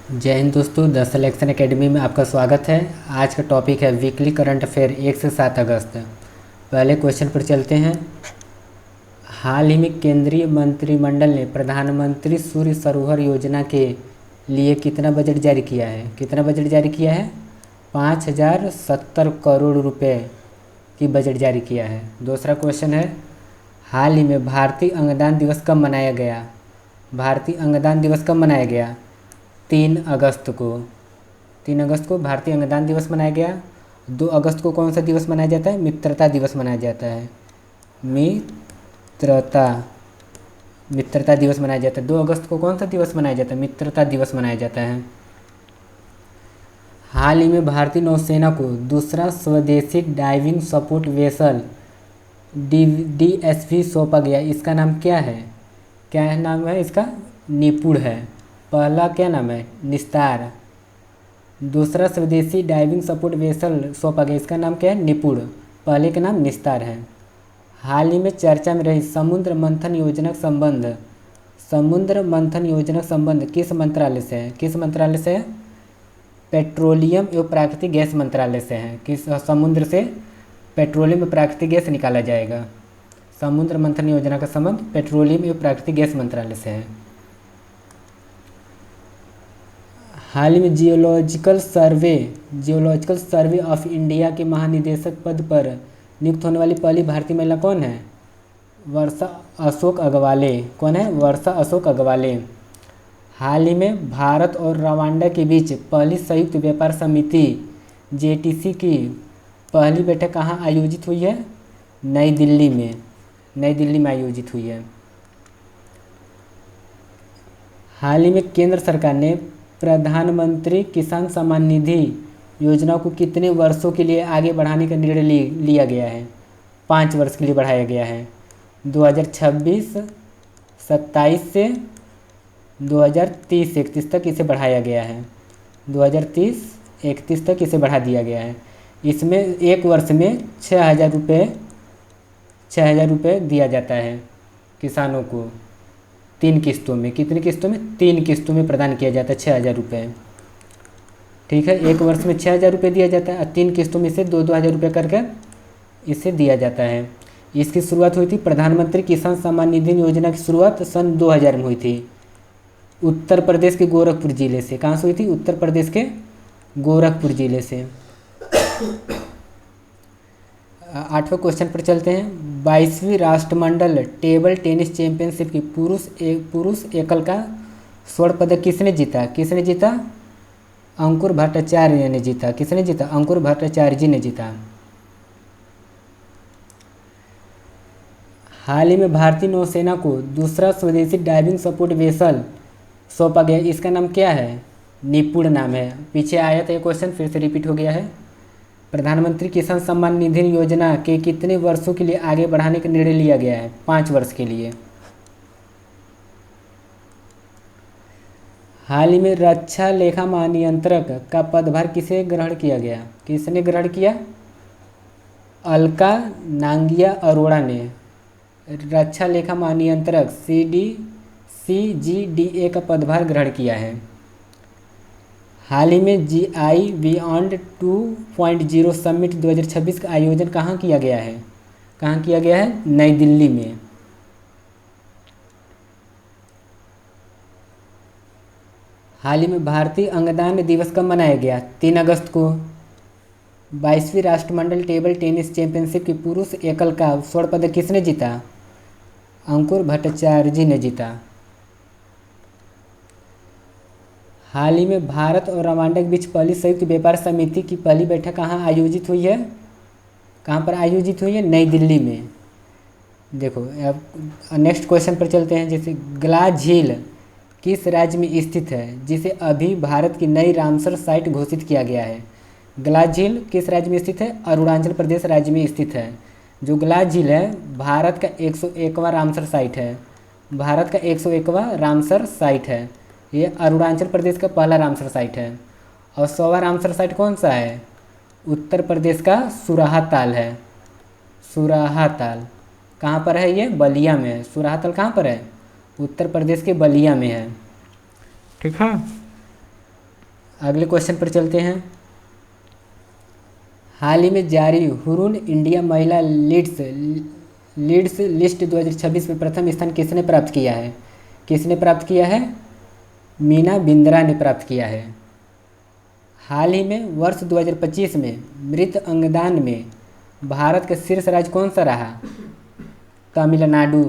जय हिंद दोस्तों, the selection academy में आपका स्वागत है। आज का टॉपिक है वीकली करंट अफेयर 1 से 7 अगस्त। पहले क्वेश्चन पर चलते हैं। हाल ही में केंद्रीय मंत्रिमंडल ने प्रधानमंत्री सूर्य सरोवर योजना के लिए कितना बजट जारी किया है? कितना बजट जारी किया है? 5070 करोड़ रुपए की बजट जारी किया है। दूसरा क्वेश्चन है, हाल ही में भारतीय अंगदान दिवस कब मनाया गया? भारतीय अंगदान दिवस कब मनाया गया? 3 अगस्त को। 3 अगस्त को भारतीय अंगदान दिवस मनाया गया। 2 अगस्त को कौन सा दिवस मनाया जाता है? मित्रता दिवस मनाया जाता है। मित्रता मित्रता दिवस मनाया जाता है। 2 अगस्त को कौन सा दिवस मनाया जाता है? मित्रता दिवस मनाया जाता है। हाल ही में भारतीय नौसेना को दूसरा स्वदेशी डाइविंग सपोर्ट वेसल DSV सौंपा गया। इसका नाम क्या है? क्या नाम है इसका? निपुण है। पहला क्या नाम है? निस्तार। दूसरा स्वदेशी डाइविंग सपोर्ट वेसल सौंपा गया, इसका नाम क्या है? निपुण। पहले का नाम निस्तार है। हाल ही में चर्चा में रही समुद्र मंथन योजना का संबंध किस मंत्रालय से है? किस मंत्रालय से है? पेट्रोलियम एवं प्राकृतिक गैस मंत्रालय से है। किस समुद्र से पेट्रोलियम एवं प्राकृतिक गैस निकाला जाएगा? समुद्र मंथन योजना का संबंध पेट्रोलियम एवं प्राकृतिक गैस मंत्रालय से है। हाल ही में जियोलॉजिकल सर्वे ऑफ इंडिया के महानिदेशक पद पर नियुक्त होने वाली पहली भारतीय महिला कौन है? वर्षा अशोक अगवाले। कौन है? वर्षा अशोक अगवाले। हाल ही में भारत और रवांडा के बीच पहली संयुक्त व्यापार समिति JTC की पहली बैठक कहाँ आयोजित हुई है? नई दिल्ली में आयोजित हुई है। हाल ही में केंद्र सरकार ने प्रधानमंत्री किसान सम्मान निधि योजना को कितने वर्षों के लिए आगे बढ़ाने का निर्णय लिया गया है? 5 वर्ष के लिए बढ़ाया गया है। 2026-27 से 2030-31 तक इसे बढ़ाया गया है। 2030-31 तक इसे बढ़ा दिया गया है। इसमें एक वर्ष में 6,000 रुपये दिया जाता है किसानों को 3 किस्तों में। कितनी किस्तों में? 3 किस्तों में प्रदान किया जाता है 6,000 रुपये। ठीक है, एक वर्ष में 6,000 रुपये दिया जाता है और 3 किस्तों में से 2-2 हज़ार रुपये करके इसे दिया जाता है। इसकी शुरुआत हुई थी, प्रधानमंत्री किसान सम्मान निधि योजना की शुरुआत सन 2000 में हुई थी उत्तर प्रदेश के गोरखपुर ज़िले से। कहाँ से हुई थी? उत्तर प्रदेश के गोरखपुर ज़िले से। 8वें क्वेश्चन पर चलते हैं। 22वीं राष्ट्रमंडल टेबल टेनिस चैंपियनशिप की पुरुष एकल का स्वर्ण पदक किसने जीता? किसने जीता? अंकुर भट्टाचार्य ने जीता। किसने जीता? अंकुर भट्टाचार्य जी ने जीता। हाल ही में भारतीय नौसेना को दूसरा स्वदेशी डाइविंग सपोर्ट वेसल सौंपा गया, इसका नाम क्या है? निपुण नाम है। पीछे आया था ये क्वेश्चन, फिर से रिपीट हो गया है। प्रधानमंत्री किसान सम्मान निधि योजना के कितने वर्षों के लिए आगे बढ़ाने का निर्णय लिया गया है? 5 वर्ष के लिए। हाल ही में रक्षा लेखा महानियंत्रक का पदभार किसे ग्रहण किया गया? किसने ग्रहण किया? अलका नांगिया अरोड़ा ने रक्षा लेखा महानियंत्रक CGDA का पदभार ग्रहण किया है। हाल ही में GI बियॉन्ड 2.0 समिट 2026 का आयोजन कहाँ किया गया है? कहाँ किया गया है? नई दिल्ली में। हाल ही में भारतीय अंगदान दिवस कब मनाया गया? 3 अगस्त को। 22वीं राष्ट्रमंडल टेबल टेनिस चैंपियनशिप की पुरुष एकल का स्वर्ण पदक किसने जीता? अंकुर भट्टाचार्य जी ने जीता। हाल ही में भारत और रवांडा के बीच पहली संयुक्त व्यापार समिति की पहली बैठक कहाँ आयोजित हुई है? कहाँ पर आयोजित हुई है? नई दिल्ली में। देखो, अब नेक्स्ट क्वेश्चन पर चलते हैं। जैसे गला झील किस राज्य में स्थित है, जिसे अभी भारत की नई रामसर साइट घोषित किया गया है? गला झील किस राज्य में स्थित है? अरुणाचल प्रदेश राज्य में स्थित है। जो गला झील है भारत का 101वां रामसर साइट है। भारत का 101वां रामसर साइट है। ये अरुणाचल प्रदेश का पहला रामसर साइट है। और 100वां रामसर साइट कौन सा है? उत्तर प्रदेश का सुराहा ताल है। सुराहा ताल कहाँ पर है? ये बलिया में है। सुराहा ताल कहाँ पर है? उत्तर प्रदेश के बलिया में है। ठीक है। अगले क्वेश्चन पर चलते हैं। हाल ही में जारी हुरून इंडिया महिला लीड्स लिस्ट 2026 में प्रथम स्थान किसने प्राप्त किया है? किसने प्राप्त किया है? मीना बिंद्रा ने प्राप्त किया है। हाल ही में वर्ष 2025 में मृत अंगदान में भारत का शीर्ष राज्य कौन सा रहा? तमिलनाडु।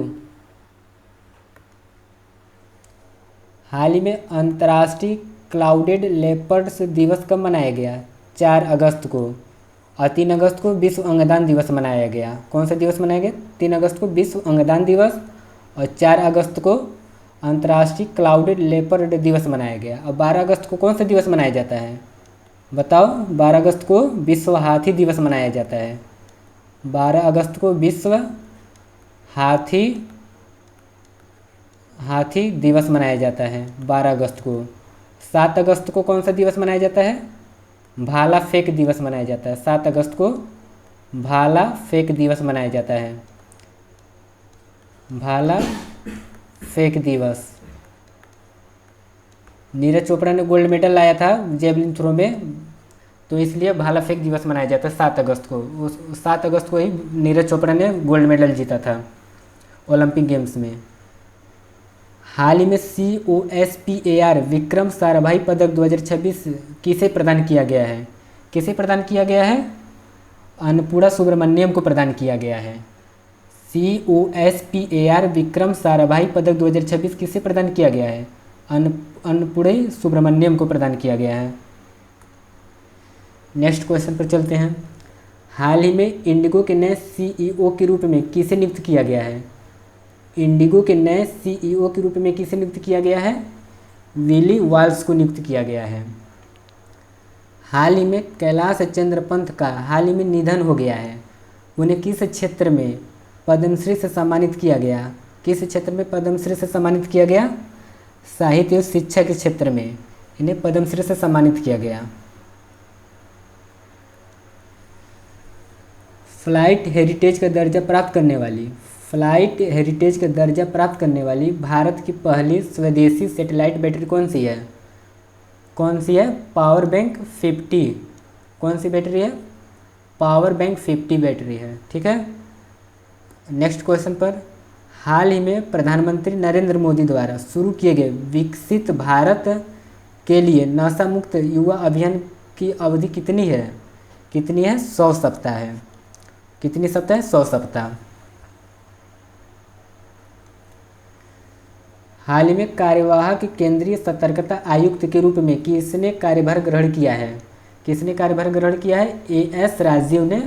हाल ही में अंतर्राष्ट्रीय क्लाउडेड लेपर्ड्स दिवस कब मनाया गया? 4 अगस्त को। और 3 अगस्त को विश्व अंगदान दिवस मनाया गया। कौन सा दिवस मनाया गया? 3 अगस्त को विश्व अंगदान दिवस और 4 अगस्त को अंतर्राष्ट्रीय क्लाउडेड लेपर्ड दिवस मनाया गया। और 12 अगस्त को कौन सा दिवस मनाया जाता है? बताओ। 12 अगस्त को विश्व हाथी दिवस मनाया जाता है। 12 अगस्त को विश्व हाथी दिवस मनाया जाता है 12 अगस्त को। 7 अगस्त को कौन सा दिवस मनाया जाता है? भाला फेंक दिवस मनाया जाता है। 7 अगस्त को भाला फेंक दिवस मनाया जाता है। भाला फेंक दिवस। नीरज चोपड़ा ने गोल्ड मेडल लाया था जेवलिन थ्रो में, तो इसलिए भाला फेंक दिवस मनाया जाता है 7 अगस्त को। उस 7 अगस्त को ही नीरज चोपड़ा ने गोल्ड मेडल जीता था ओलंपिक गेम्स में। हाल ही में COSPAR विक्रम साराभाई पदक 2026 किसे प्रदान किया गया है? किसे प्रदान किया गया है? अन्नपूर्णा सुब्रमण्यम को प्रदान किया गया है। COSPAR विक्रम साराभाई पदक 2026 किसे प्रदान किया गया है? अन्नपूर्णा सुब्रमण्यम को प्रदान किया गया है। नेक्स्ट क्वेश्चन पर चलते हैं। हाल ही में इंडिगो के नए CEO के रूप में किसे नियुक्त किया गया है? इंडिगो के नए CEO के रूप में किसे नियुक्त किया गया है? विली वाल्स को नियुक्त किया गया है। हाल ही में कैलाश चंद्र पंत का हाल ही में निधन हो गया है। उन्हें किस क्षेत्र में पद्मश्री से सम्मानित किया गया? किस क्षेत्र में पद्मश्री से सम्मानित किया गया? साहित्य और शिक्षा के क्षेत्र में इन्हें पद्मश्री से सम्मानित किया गया। फ्लाइट हेरिटेज का दर्जा प्राप्त करने वाली भारत की पहली स्वदेशी सैटेलाइट बैटरी कौन सी है? कौन सी है? Power bank 50। कौन सी बैटरी है? पावर बैंक 50 बैटरी है। ठीक है। नेक्स्ट क्वेश्चन पर। हाल ही में प्रधानमंत्री नरेंद्र मोदी द्वारा शुरू किए गए विकसित भारत के लिए नशा मुक्त युवा अभियान की अवधि कितनी है? कितनी है? 100 सप्ताह है। कितनी सप्ताह है? 100 सप्ताह। हाल ही में कार्यवाहक केंद्रीय सतर्कता आयुक्त के रूप में किसने कार्यभार ग्रहण किया है? किसने कार्यभार ग्रहण किया है? AS राजीव ने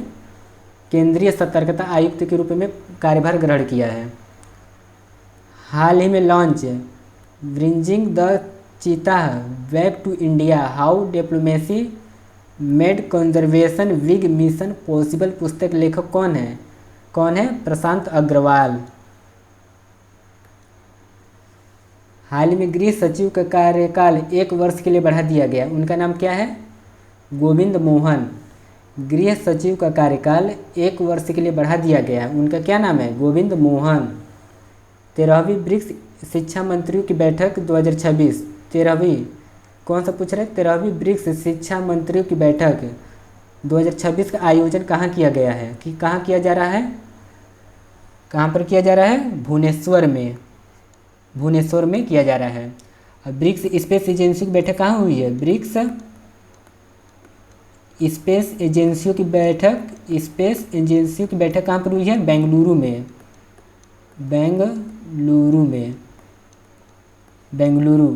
केंद्रीय सतर्कता आयुक्त के रूप में कार्यभार ग्रहण किया है। हाल ही में launch bringing the cheetah back to India how diplomacy made conservation big mission possible पुस्तक लेखक कौन है? कौन है? प्रशांत अग्रवाल। हाल ही में गृह सचिव का कार्यकाल 1 वर्ष के लिए बढ़ा दिया गया। उनका नाम क्या है? गोविंद मोहन। गृह सचिव का कार्यकाल 1 वर्ष के लिए बढ़ा दिया गया। उनका क्या नाम है? गोविंद मोहन। 13वीं ब्रिक्स शिक्षा मंत्रियों की बैठक 2026। 13वीं कौन सा पूछ रहे हैं? 13वीं ब्रिक्स शिक्षा मंत्रियों की बैठक 2026 का आयोजन कहाँ किया गया है? कि कहाँ किया जा रहा है? कहाँ पर किया जा रहा है? भुवनेश्वर में। भुवनेश्वर में किया जा रहा है। अब ब्रिक्स स्पेस एजेंसी की बैठक कहाँ हुई है? ब्रिक्स स्पेस एजेंसियों की बैठक कहाँ पर हुई है? बेंगलुरु में। बेंगलुरु।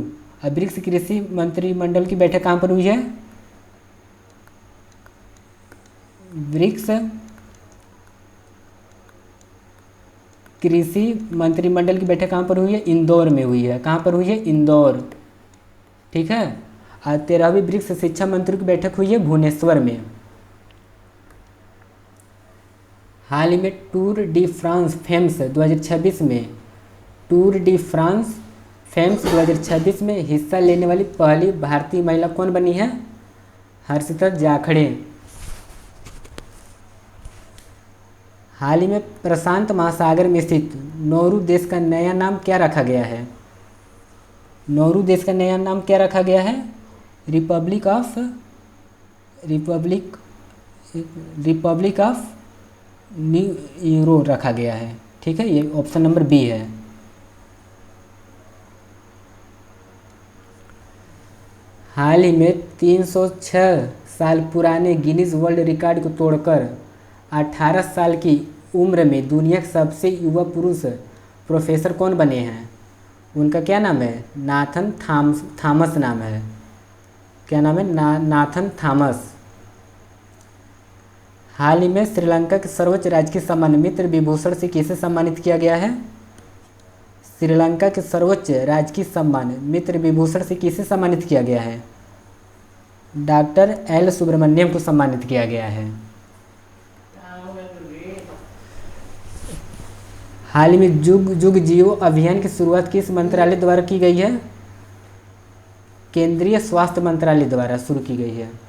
अब ब्रिक्स कृषि मंत्रिमंडल की बैठक कहाँ पर हुई है? ब्रिक्स कृषि मंत्रिमंडल की बैठक कहाँ पर हुई है? इंदौर में हुई है। कहाँ पर हुई है? इंदौर। ठीक है। और 13वीं ब्रिक्स शिक्षा मंत्रियों की बैठक हुई है भुवनेश्वर में। हाल ही में टूर डी फ्रांस फेम्स 2026 में टूर डी फ्रांस फेम्स 2026 में हिस्सा लेने वाली पहली भारतीय महिला कौन बनी है? हर्षिता जाखड़े। हाल ही में प्रशांत महासागर में स्थित नौरू देश का नया नाम क्या रखा गया है? नौरू देश का नया नाम क्या रखा गया है? Republic of Republic Republic of new euro रखा गया है। ठीक है, ये ऑप्शन नंबर बी है। हाल ही में 306 साल पुराने गिनीज वर्ल्ड रिकॉर्ड को तोड़कर 18 साल की उम्र में दुनिया के सबसे युवा पुरुष प्रोफेसर कौन बने हैं? उनका क्या नाम है? नाथन थॉमस नाम है। क्या नाम है? Nathan Thomas. हाल ही में श्रीलंका के सर्वोच्च राजकीय सम्मान मित्र विभूषण से किसे सम्मानित किया गया है? श्रीलंका के सर्वोच्च राजकीय सम्मान मित्र विभूषण से किसे सम्मानित किया गया है? डॉक्टर एल सुब्रमण्यम को सम्मानित किया गया है। हाल ही में जुग जुग जियो अभियान की शुरुआत किस मंत्रालय द्वारा की गई है? केंद्रीय स्वास्थ्य मंत्रालय द्वारा शुरू की गई है।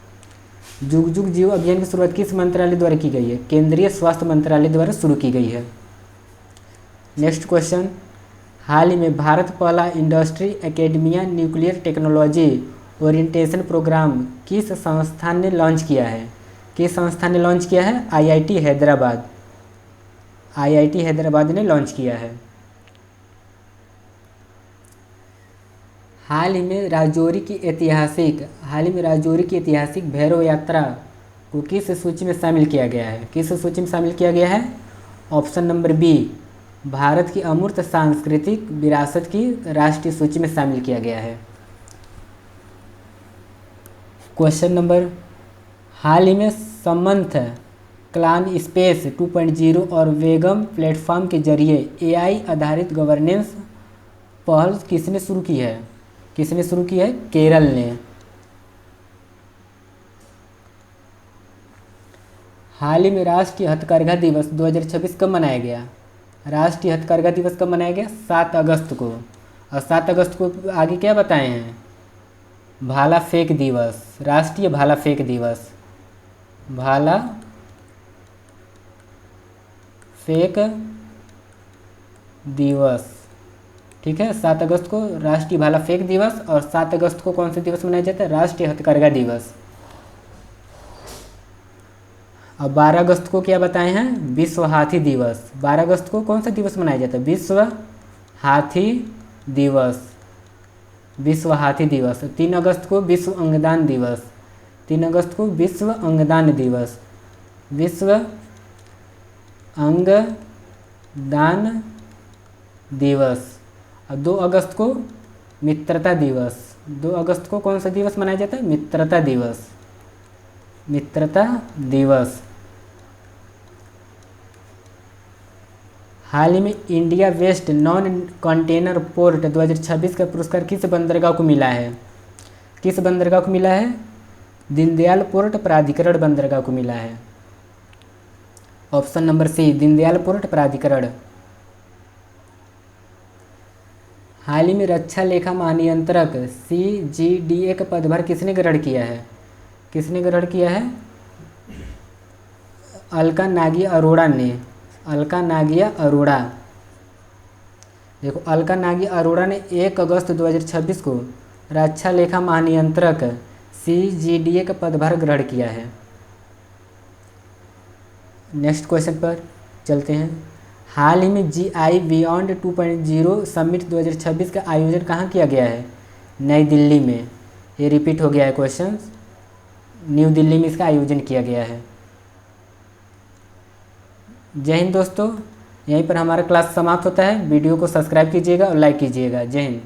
जुग जुग जियो अभियान की शुरुआत किस मंत्रालय द्वारा की गई है? केंद्रीय स्वास्थ्य मंत्रालय द्वारा शुरू की गई है। नेक्स्ट क्वेश्चन, हाल ही में भारत पहला industry academia nuclear technology orientation program किस संस्थान ने लॉन्च किया है? किस संस्थान ने लॉन्च किया है? आईआईटी हैदराबाद। आईआईटी हैदराबाद ने लॉन्च किया है। हाल ही में राजौरी की ऐतिहासिक भैरव यात्रा को किस सूची में शामिल किया गया है? किस सूची में शामिल किया गया है? ऑप्शन नंबर बी, भारत की अमूर्त सांस्कृतिक विरासत की राष्ट्रीय सूची में शामिल किया गया है। क्वेश्चन नंबर, हाल ही में समंथ क्लान स्पेस 2.0 और वेगम प्लेटफॉर्म के जरिए एआई आधारित गवर्नेंस पहल किसने शुरू की है? किसने शुरू की है? केरल ने। हाल ही में राष्ट्रीय हथकरघा दिवस 2026 कब मनाया गया? राष्ट्रीय हथकरघा दिवस कब मनाया गया? 7 अगस्त को। और 7 अगस्त को आगे क्या बताए हैं? भाला फेंक दिवस, राष्ट्रीय भाला फेंक दिवस। भाला फेंक दिवस। ठीक है, 7 अगस्त को राष्ट्रीय भाला फेंक दिवस। और 7 अगस्त को कौन सा दिवस मनाया जाता है? राष्ट्रीय हथकरघा दिवस। और 12 अगस्त को क्या बताए हैं? विश्व हाथी दिवस। 12 अगस्त को कौन सा दिवस मनाया जाता है? विश्व हाथी दिवस। विश्व हाथी दिवस। 3 अगस्त को विश्व अंगदान दिवस। 3 अगस्त को विश्व अंगदान दिवस। विश्व अंगदान दिवस। और 2 अगस्त को मित्रता दिवस। 2 अगस्त को कौन सा दिवस मनाया जाता है? मित्रता दिवस। मित्रता दिवस। हाल ही में India west non container port 2026 का पुरस्कार किस बंदरगाह को मिला है? किस बंदरगाह को मिला है? दीनदयाल पोर्ट प्राधिकरण बंदरगाह को मिला है। Option number C, Deendayal port प्राधिकरण। हाल ही में रक्षा लेखा महानियंत्रक CGDA का पदभार किसने ग्रहण किया है? किसने ग्रहण किया है? अलका नागिया अरोड़ा ने। अलका नागिया अरोड़ा। देखो, अलका नागिया अरोड़ा ने 1 अगस्त 2026 को रक्षा लेखा महानियंत्रक CGDA का पदभार ग्रहण किया है। नेक्स्ट क्वेश्चन पर चलते हैं। हाल ही में GI बियॉन्ड 2.0 समिट 2026 का आयोजन कहाँ किया गया है? नई दिल्ली में। ये रिपीट हो गया है क्वेश्चन। न्यू दिल्ली में इसका आयोजन किया गया है। जय हिंद दोस्तों, यहीं पर हमारा क्लास समाप्त होता है। वीडियो को सब्सक्राइब कीजिएगा और लाइक कीजिएगा। जय हिंद।